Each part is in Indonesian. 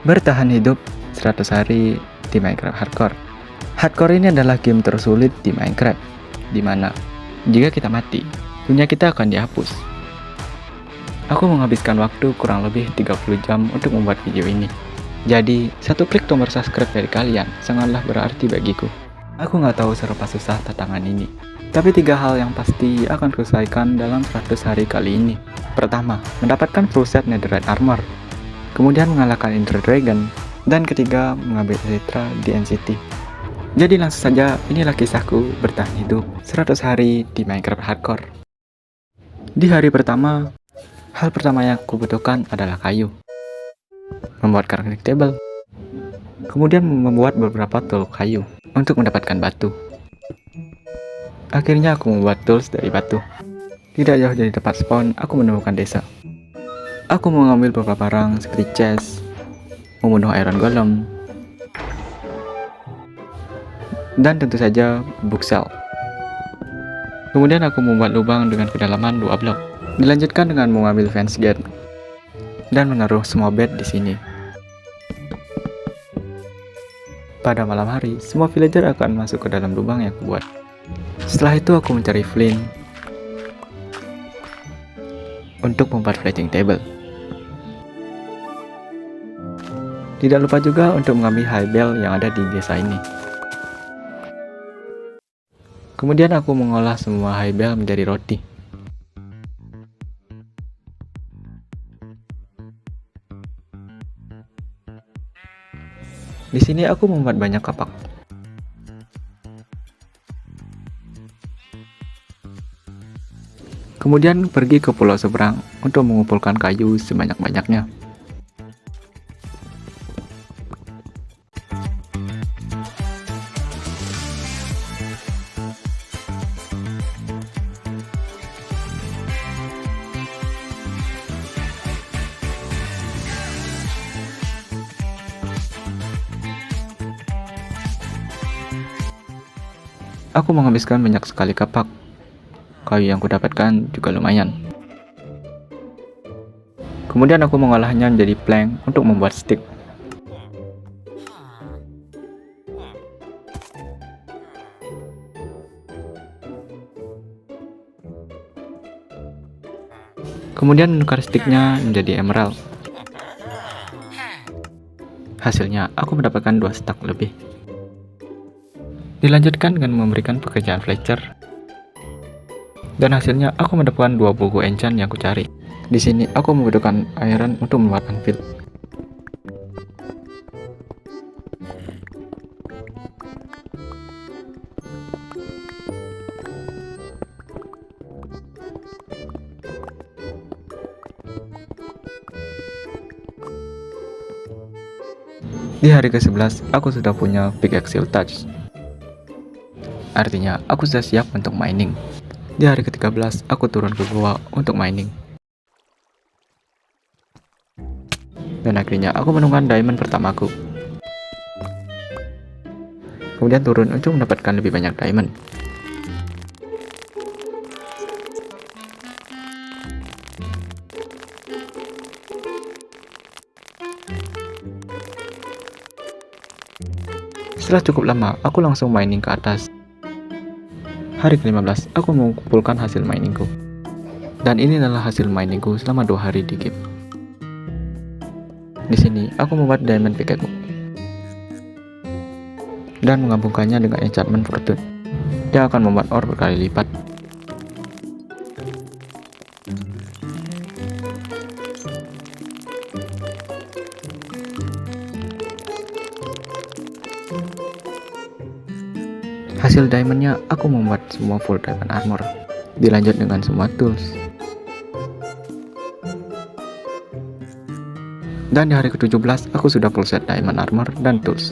Bertahan hidup 100 hari di Minecraft Hardcore. Hardcore ini adalah game tersulit di Minecraft, di mana jika kita mati, dunia kita akan dihapus. Aku menghabiskan waktu kurang lebih 30 jam untuk membuat video ini. Jadi, satu klik tombol subscribe dari kalian sangatlah berarti bagiku. Aku nggak tahu seberapa susah tantangan ini, tapi 3 hal yang pasti akan kuselesaikan dalam 100 hari kali ini. Pertama, mendapatkan full set netherite armor. Kemudian mengalahkan Ender Dragon. Dan ketiga, mengambil Elytra di NCT. Jadi langsung saja, inilah kisahku bertahan hidup 100 hari di Minecraft Hardcore. Di hari pertama, hal pertama yang aku butuhkan adalah kayu. Membuat crafting table. Kemudian membuat beberapa tool kayu untuk mendapatkan batu. Akhirnya aku membuat tools dari batu. Tidak jauh dari tempat spawn, aku menemukan desa. Aku mengambil beberapa barang seperti chest, membunuh iron golem, dan tentu saja bookshelf. Kemudian aku membuat lubang dengan kedalaman 2 blok. Dilanjutkan dengan mengambil fence gate dan menaruh semua bed di sini. Pada malam hari, semua villager akan masuk ke dalam lubang yang aku buat. Setelah itu aku mencari flint untuk membuat crafting table. Tidak lupa juga untuk mengambil high bell yang ada di desa ini. Kemudian aku mengolah semua high bell menjadi roti. Di sini aku membuat banyak kapak. Kemudian pergi ke pulau seberang untuk mengumpulkan kayu sebanyak-banyaknya. Aku menghabiskan banyak sekali kapak. Kayu yang kudapatkan juga lumayan. Kemudian aku mengolahnya menjadi plank untuk membuat stick. Kemudian menukar sticknya menjadi emerald. Hasilnya aku mendapatkan 2 stack lebih. Dilanjutkan dengan memberikan pekerjaan Fletcher. Dan hasilnya aku mendapatkan 2 buku enchant yang aku cari. Di sini aku membutuhkan iron untuk membuat anvil. Di hari ke-11 aku sudah punya pickaxe Silk Touch. Artinya aku sudah siap untuk mining. Di hari ke-13 aku turun ke gua untuk mining. Dan akhirnya aku menemukan diamond pertamaku. Kemudian turun untuk mendapatkan lebih banyak diamond. Setelah cukup lama, aku langsung mining ke atas. Hari ke-15, aku mengumpulkan hasil miningku. Dan ini adalah hasil miningku selama 2 hari di game. Di sini, aku membuat diamond pickaxe dan menggabungkannya dengan enchantment fortune. Dia akan membuat ore berkali lipat. Hasil diamondnya, aku membuat semua full diamond armor. Dilanjut dengan semua tools. Dan di hari ke-17, aku sudah full set diamond armor dan tools.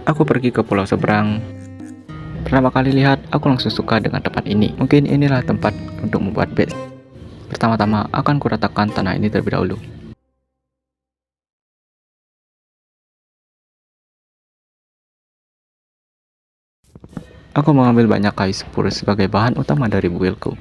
Aku pergi ke pulau seberang. Pertama kali lihat, aku langsung suka dengan tempat ini. Mungkin inilah tempat untuk membuat base. Pertama-tama, akan kuratakan tanah ini terlebih dahulu. Aku mengambil banyak kayu sepur sebagai bahan utama dari buildku.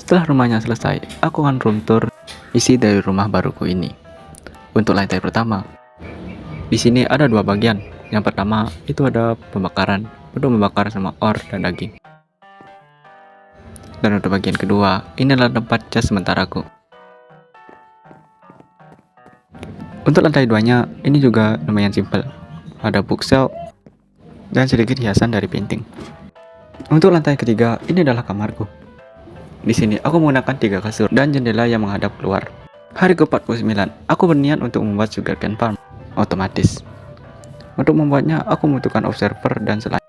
Setelah rumahnya selesai, aku akan room tour isi dari rumah baruku ini. Untuk lantai pertama, di sini ada dua bagian. Yang pertama itu ada pembakaran untuk membakar semua ore dan daging. Dan untuk bagian kedua, ini adalah tempat cas sementaraku. Untuk lantai duanya, ini juga lumayan simpel. Ada bookshelf dan sedikit hiasan dari painting. Untuk lantai ketiga, ini adalah kamarku. Di sini aku menggunakan 3 kasur dan jendela yang menghadap keluar. Hari ke-49, aku berniat untuk membuat sugarcane farm otomatis. Untuk membuatnya, aku membutuhkan observer dan slime.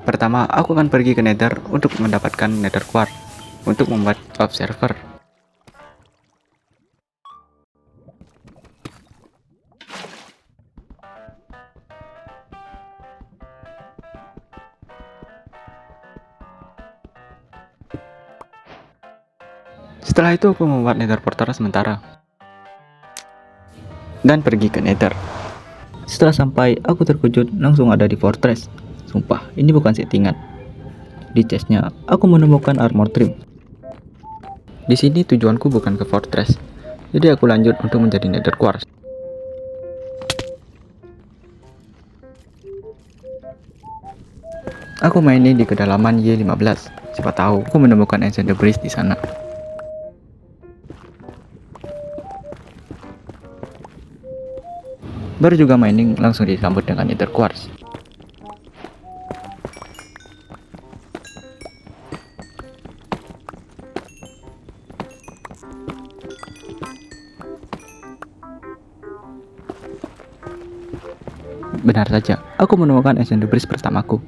Pertama, aku akan pergi ke Nether untuk mendapatkan Nether quartz untuk membuat observer. Setelah itu aku membuat Nether portal sementara dan pergi ke Nether. Setelah sampai, aku terkejut langsung ada di fortress. Sumpah, ini bukan settingan. Di chestnya, aku menemukan armor trim. Di sini tujuanku bukan ke fortress, jadi aku lanjut untuk menjadi Nether quartz. Aku mainin di kedalaman Y15. Siapa tahu aku menemukan ancient debris di sana. Baru juga mining langsung disambut dengan Nether quartz. Benar saja, aku menemukan ancient debris pertamaku.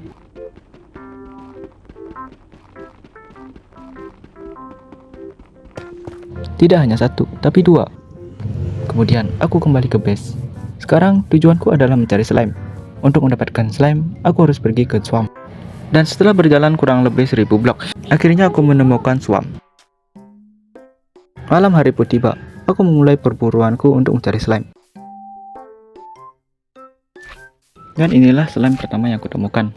Tidak hanya satu, tapi 2. Kemudian aku kembali ke base. Sekarang tujuanku adalah mencari slime. Untuk mendapatkan slime, aku harus pergi ke swamp. Dan setelah berjalan kurang lebih 1000 blok, akhirnya aku menemukan swamp. Malam hari pun tiba, aku memulai perburuanku untuk mencari slime. Dan inilah slime pertama yang kutemukan.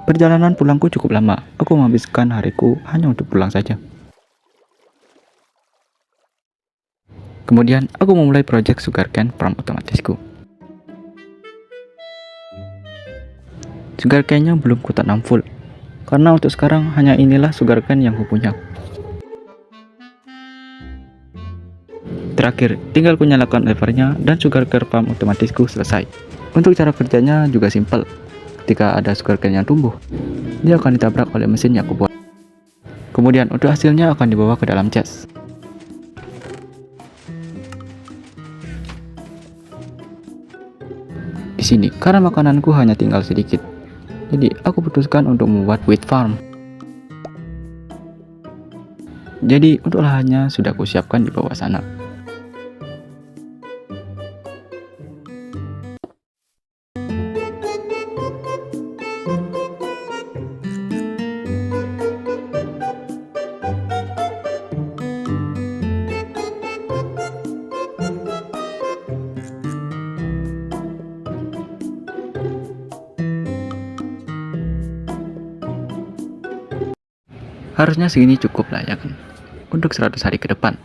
Perjalanan pulangku cukup lama. Aku menghabiskan hariku hanya untuk pulang saja. Kemudian aku memulai project sugarcane farm otomatisku. Sugarcane-nya belum kutanam full, karena untuk sekarang hanya inilah sugarcane yang kupunya. Terakhir, tinggal kunyalakan levernya dan sugarcane farm otomatisku selesai. Untuk cara kerjanya juga simpel. Ketika ada sugarcane yang tumbuh, dia akan ditabrak oleh mesin yang kubuat. Kemudian untuk hasilnya akan dibawa ke dalam chest. Di sini, karena makananku hanya tinggal sedikit, jadi aku putuskan untuk membuat wheat farm. Jadi untuk lahannya sudah kusiapkan di bawah sana. Harusnya segini cukup lah ya kan, untuk 100 hari ke depan.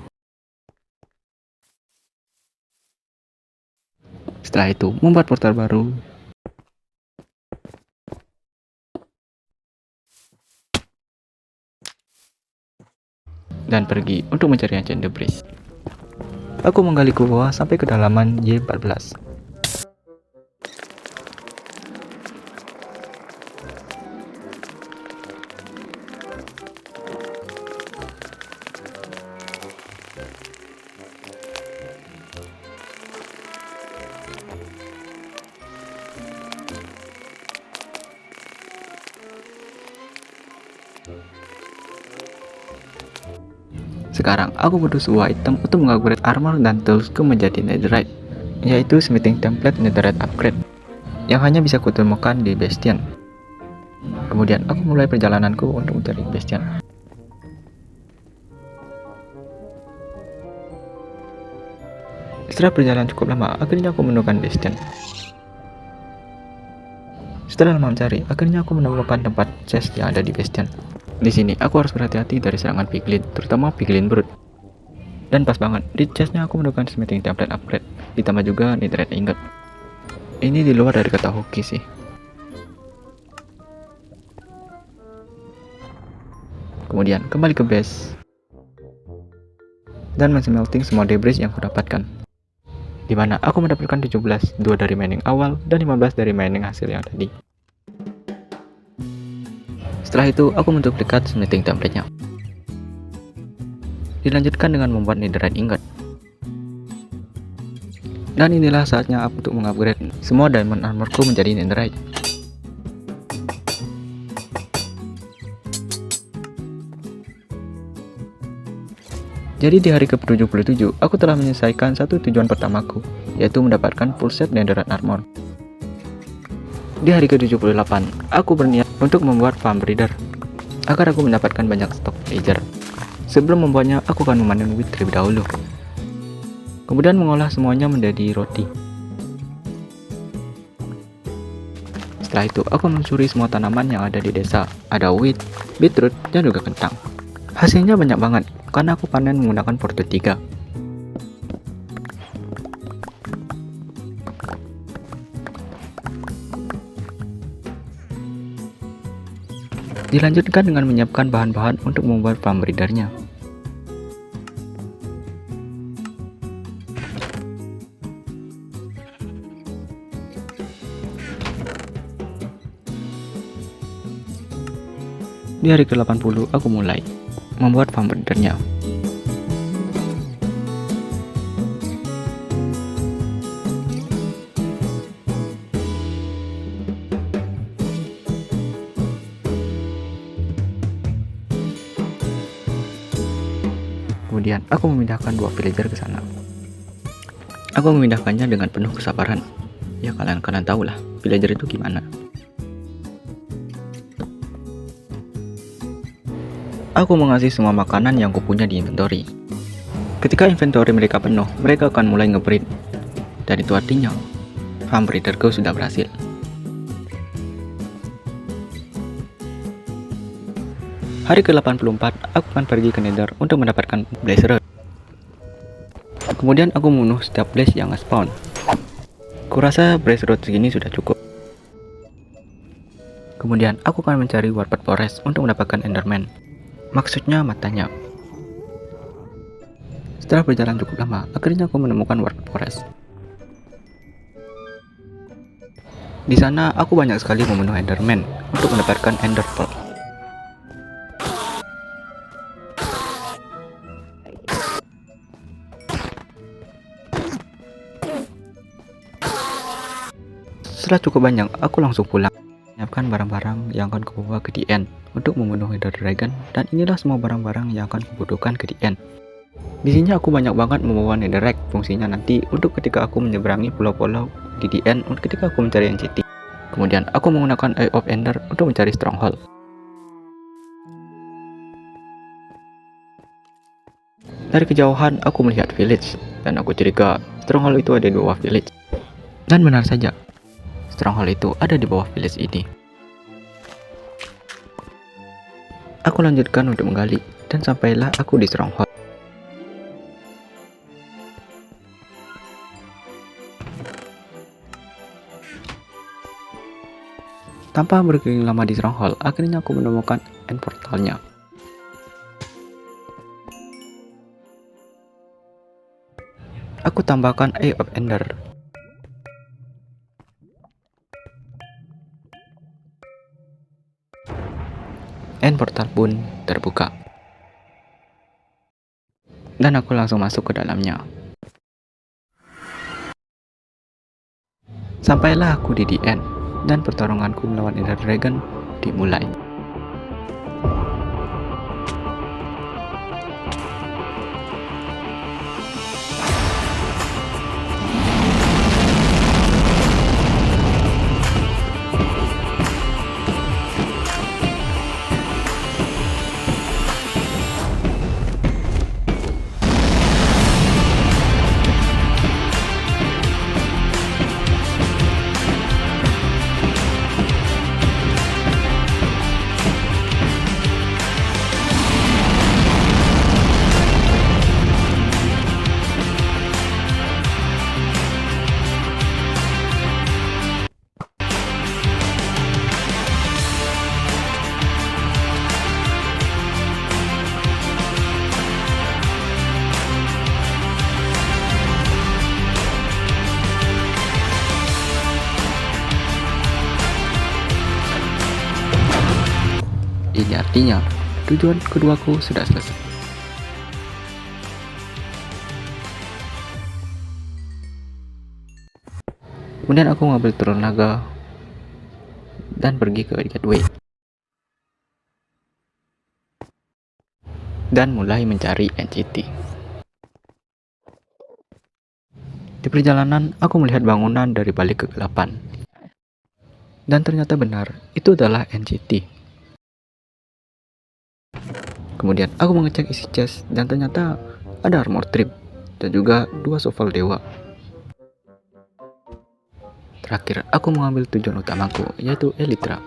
Setelah itu, membuat portal baru. Dan pergi untuk mencari ancient debris. Aku menggali ke bawah sampai kedalaman Y14. Sekarang aku butuh sebuah item untuk mengupgrade armor dan toolsku menjadi netherite, yaitu smithing template netherite upgrade. yang hanya bisa kutemukan di Bastion. Kemudian aku mulai perjalananku untuk mencari Bastion. Setelah berjalan cukup lama, akhirnya aku menemukan Bastion. Setelah lama mencari, akhirnya aku menemukan tempat chest yang ada di Bastion. Di sini, aku harus berhati-hati dari serangan piglin, terutama piglin brute. Dan pas banget, di chestnya aku menemukan smithing tablet upgrade, ditambah juga netherite ingot. Ini di luar dari kata hoki sih. Kemudian, kembali ke base. Dan men-smelting semua debris yang aku dapatkan. Dimana aku mendapatkan 17, 2 dari mining awal, dan 15 dari mining hasil yang tadi. Setelah itu, aku menduplikat smithing template-nya. Dilanjutkan dengan membuat netherite ingot. Dan inilah saatnya aku untuk mengupgrade semua diamond armorku menjadi netherite. Jadi di hari ke-77, aku telah menyelesaikan satu tujuan pertamaku, yaitu mendapatkan full set netherite armor. Di hari ke-78, aku berniat untuk membuat farm breeder, agar aku mendapatkan banyak stok villager. Sebelum membuatnya, aku akan memanen wheat terlebih dahulu. Kemudian mengolah semuanya menjadi roti. Setelah itu, aku mencuri semua tanaman yang ada di desa. Ada wheat, beetroot, dan juga kentang. Hasilnya banyak banget, karena aku panen menggunakan Fortune 3. Dilanjutkan dengan menyiapkan bahan-bahan untuk membuat farm breeder-nya. Di hari ke-80 aku mulai membuat farm breeder-nya. Kemudian aku memindahkan 2 villager ke sana. Aku memindahkannya dengan penuh kesabaran. Ya kalian tahu lah, villager itu gimana. Aku mengasih semua makanan yang kupunya di inventory. Ketika inventory mereka penuh, mereka akan mulai ngebreed. Dan itu artinya, farm breederku sudah berhasil. Hari ke-84, aku akan pergi ke Nether untuk mendapatkan blaze rod. Kemudian aku membunuh setiap blaze yang nge-spawn. Kurasa blaze rod segini sudah cukup. Kemudian aku akan mencari warped forest untuk mendapatkan enderman. Maksudnya matanya. Setelah berjalan cukup lama, akhirnya aku menemukan warped forest. Di sana aku banyak sekali membunuh enderman untuk mendapatkan ender pearl. Setelah cukup banyak, aku langsung pulang, menyiapkan barang-barang yang akan kubawa ke the end untuk membunuh Nether Dragon, dan inilah semua barang-barang yang akan kubutuhkan ke the end. Di sini aku banyak banget membawa netherrack, fungsinya nanti untuk ketika aku menyeberangi pulau-pulau di the end untuk ketika aku mencari NCT. Kemudian aku menggunakan Eye of Ender untuk mencari stronghold. Dari kejauhan aku melihat village, dan aku curiga stronghold itu ada di bawah village. Dan benar saja, stronghold itu ada di bawah village ini. Aku lanjutkan untuk menggali, dan sampailah aku di stronghold. Tanpa berkeliling lama di stronghold, akhirnya aku menemukan end portalnya. Aku tambahkan Eye of Ender. End portal pun terbuka. Dan aku langsung masuk ke dalamnya. Sampailah aku di the end, dan pertarunganku melawan Nether Dragon dimulai. Ini artinya tujuan keduaku sudah selesai. Kemudian aku mengambil telur naga dan pergi ke Gateway dan mulai mencari NCT. Di perjalanan, aku melihat bangunan dari balik kegelapan. Dan ternyata benar, itu adalah NCT. Kemudian aku mengecek isi chest dan ternyata ada armor trip dan juga 2 shovel dewa. Terakhir, aku mengambil tujuan utamaku, yaitu Elytra.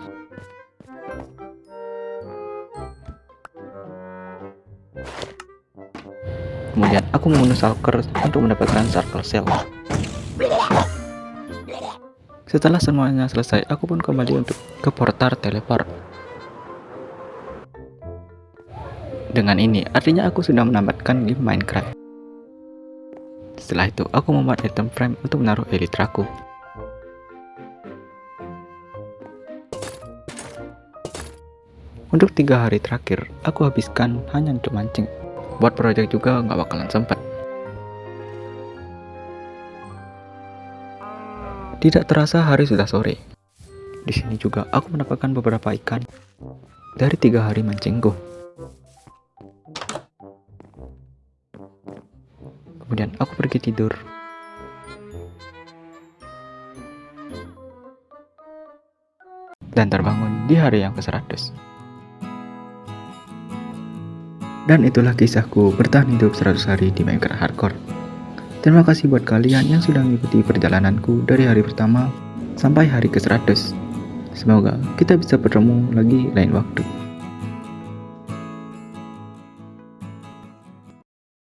Kemudian aku membunuh Shulker untuk mendapatkan Circle Shell. Setelah semuanya selesai, aku pun kembali untuk ke portal teleport. Dengan ini, artinya aku sudah menamatkan game Minecraft. Setelah itu, aku membuat item frame untuk menaruh Elytraku. Untuk 3 hari terakhir, aku habiskan hanya untuk mancing. Buat project juga nggak bakalan sempet. Tidak terasa hari sudah sore. Di sini juga aku mendapatkan beberapa ikan dari 3 hari mancingku. Kemudian aku pergi tidur. Dan terbangun di hari yang ke-100. Dan itulah kisahku bertahan hidup 100 hari di Minecraft Hardcore. Terima kasih buat kalian yang sudah mengikuti perjalananku dari hari pertama sampai hari ke-100. Semoga kita bisa bertemu lagi lain waktu.